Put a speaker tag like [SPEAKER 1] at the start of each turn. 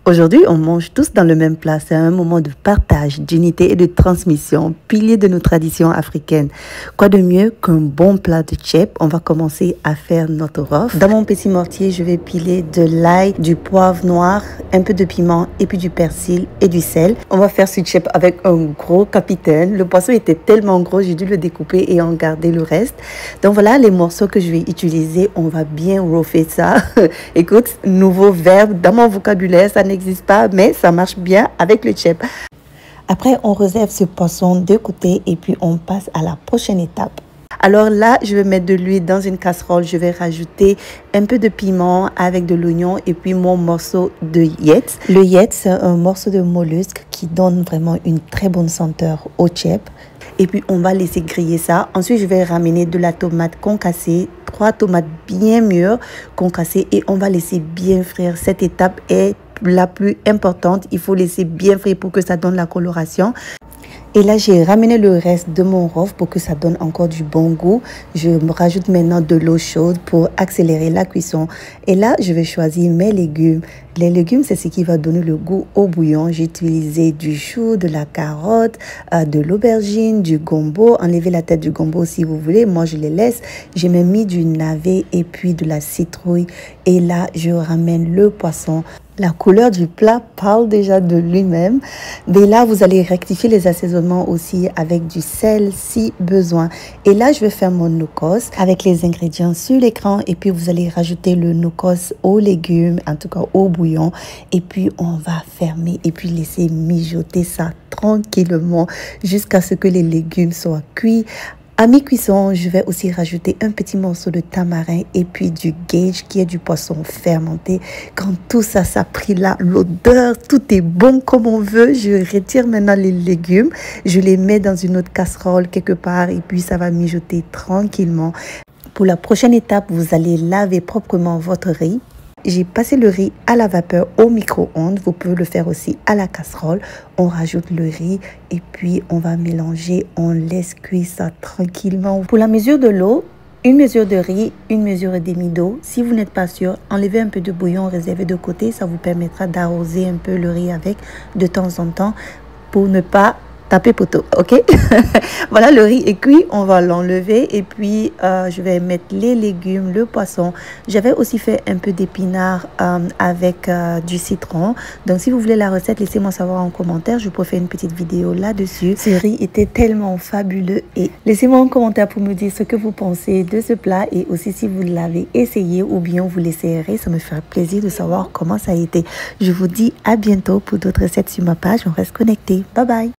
[SPEAKER 1] Aujourd'hui, on mange tous dans le même plat. C'est un moment de partage, d'unité et de transmission, pilier de nos traditions africaines. Quoi de mieux qu'un bon plat de tchèp? On va commencer à faire notre rof. Dans mon petit mortier, je vais piler de l'ail, du poivre noir, un peu de piment et puis du persil et du sel. On va faire ce tchèp avec un gros capitaine. Le poisson était tellement gros, j'ai dû le découper et en garder le reste. Donc voilà les morceaux que je vais utiliser. On va bien rofer ça. Écoute, nouveau verbe dans mon vocabulaire, ça n'existe pas, mais ça marche bien avec le tchèp. Après, on réserve ce poisson de côté et puis on passe à la prochaine étape. Alors là, je vais mettre de l'huile dans une casserole. Je vais rajouter un peu de piment avec de l'oignon et puis mon morceau de yetz. Le yetz, c'est un morceau de mollusque qui donne vraiment une très bonne senteur au tchèp. Et puis, on va laisser griller ça. Ensuite, je vais ramener de la tomate concassée, 3 tomates bien mûres concassées et on va laisser bien frire. Cette étape est la plus importante. Il faut laisser bien frire pour que ça donne la coloration. Et là, j'ai ramené le reste de mon rof pour que ça donne encore du bon goût. Je me rajoute maintenant de l'eau chaude pour accélérer la cuisson. Et là, je vais choisir mes légumes. Les légumes, c'est ce qui va donner le goût au bouillon. J'ai utilisé du chou, de la carotte, de l'aubergine, du gombo. Enlevez la tête du gombo si vous voulez. Moi, je les laisse. J'ai même mis du navet et puis de la citrouille. Et là, je ramène le poisson. La couleur du plat parle déjà de lui-même. Dès là, vous allez rectifier les assaisonnements aussi avec du sel si besoin. Et là, je vais faire mon noukos avec les ingrédients sur l'écran. Et puis, vous allez rajouter le noukos aux légumes, en tout cas au bouillon. Et puis, on va fermer et puis laisser mijoter ça tranquillement jusqu'à ce que les légumes soient cuits. À mi-cuisson, je vais aussi rajouter un petit morceau de tamarin et puis du gage qui est du poisson fermenté. Quand tout ça pris là, l'odeur, tout est bon comme on veut. Je retire maintenant les légumes. Je les mets dans une autre casserole quelque part et puis ça va mijoter tranquillement. Pour la prochaine étape, vous allez laver proprement votre riz. J'ai passé le riz à la vapeur au micro-ondes. Vous pouvez le faire aussi à la casserole. On rajoute le riz et puis on va mélanger. On laisse cuire ça tranquillement. Pour la mesure de l'eau, une mesure de riz, une mesure et demie d'eau. Si vous n'êtes pas sûr, enlevez un peu de bouillon réservé de côté. Ça vous permettra d'arroser un peu le riz avec de temps en temps pour ne pas taper poteau, ok? Voilà, le riz est cuit, on va l'enlever et puis je vais mettre les légumes, le poisson. J'avais aussi fait un peu d'épinards avec du citron. Donc, si vous voulez la recette, laissez-moi savoir en commentaire. Je peux faire une petite vidéo là-dessus. Ce riz était tellement fabuleux et laissez-moi en commentaire pour me dire ce que vous pensez de ce plat et aussi si vous l'avez essayé ou bien vous l'essayerez. Ça me fera plaisir de savoir comment ça a été. Je vous dis à bientôt pour d'autres recettes sur ma page. On reste connectés. Bye bye!